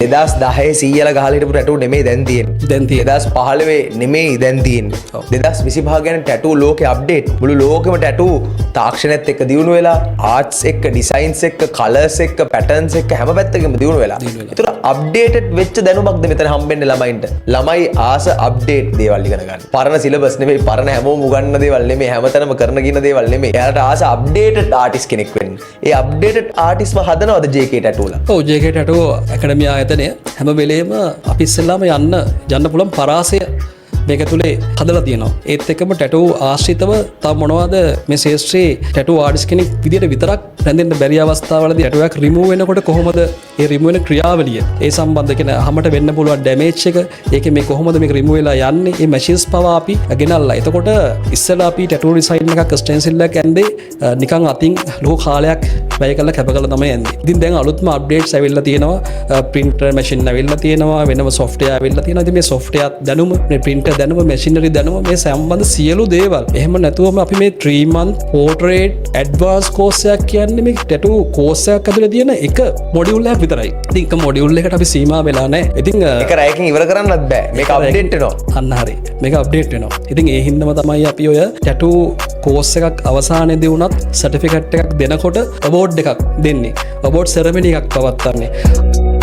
2010 සීයල ගහලා හිටපු ටැටූ නෙමෙයි දැන් තියෙන්නේ. දැන් තියෙන්නේ 2015 නෙමෙයි දැන් තියෙන්නේ. 2025 ගැන ටැටූ ලෝකේ අප්ඩේට්. මුළු ලෝකෙම ටැටූ තාක්ෂණයත් එක්ක දියුණු වෙලා, ආර්ට්ස් එක්ක, ඩිසයින්ස් එක්ක, කලර්ස් එක්ක, පැටර්න්ස් එක්ක හැම පැත්තකම දියුණු වෙලා. ඒතර අප්ඩේටඩ් වෙච්ච දැනුමක්ද මෙතන හම්බෙන්නේ ළමයින්ට. ළමයි ආස අප්ඩේට් දේවල් ඉගෙන ගන්න. පරණ සිලබස් නෙමෙයි, පරණ හැමෝම උගන්වන දේවල් නෙමෙයි, හැමතැනම කරන ගින දේවල් නෙමෙයි. එයාට ආස අප්ඩේටඩ් ආටිස්ට් කෙනෙක් වෙන්න. ඒ අප්ඩේටඩ් ආටිස්ට්ම හදනවද JK ටැටූලා? ඔව් JK ටැටූ ඇකඩමි ආයතනය හැම වෙලේම අපි ඉස්සෙල්ලාම යන්න පුළුවන් පරාසය මේක තුළේ හදලා තියෙනවා. ඒත් එක්කම ටැටූ ආශ්‍රිතව තව මොනවද මේ ශේෂ්ත්‍රයේ ටැටූ ආටිස්ට් කෙනෙක් විදියට විතරක් රැඳෙන්න බැරි අවස්ථාවලදී ටැටූ එකක් රිමූව් වෙනකොට කොහොමද ඒ රිමූව් වෙන ක්‍රියාවලිය ඒ සම්බන්ධ කියන හැමට වෙන්න පුළුවන් ඩැමේජ් එක ඒකේ මේ කොහොමද මේක රිමූව් වෙලා යන්නේ මේ මැෂින්ස් පවා අපි ගෙනල්ලා. එතකොට ඉස්සෙල්ලා අපි ටැටූ ඩිසයින් එකක් ස්ටෙන්සිල් එකක් ඇඳේ නිකන් අතින් ලොකු කාලයක් වැය කරලා කැප කරලා තමයි ඇඳේ. ඉතින් දැන් අලුත්ම අප්ඩේට්ස් ඇවිල්ලා තියෙනවා. ප්‍රින්ටර් මැෂින් ඇවිල්ලා තියෙනවා. වෙනම සොෆ්ට්වෙයාර් ඇවිල්ලා තියෙනවා. ඉතින් මේ සොෆ්ට්වෙයාර් දැනුම මේ ප්‍රින්ටර් දැනුම මැෂිනරි දැනුම මේ සම්බන්ධ සියලු දේවල්. එහෙම නැතුවම අපි මේ 3 month portrait advanced course එකක් කියන්නේ මේ ටැටූ course එකක් ඇතුලේ තියෙන එක මොඩියුල් එකක් විතරයි. ඉතින් එක මොඩියුල් එකකට අපි සීමා වෙලා නැහැ. ඉතින් ඒක රැයකින් ඉවර කරන්නත් බෑ. මේක අප්ඩේට් වෙනවා. අන්න හරි. මේක අප්ඩේට් වෙනවා. ඉතින් ඒ හින්දාම තමයි අපි ඔය ටැටූ course එකක් අවසානයේදී වුණත් සර්ටිෆිකේට් එකක් දෙනකොට award එකක් දෙන්නේ. award ceremony එකක් පවත්වන්නේ.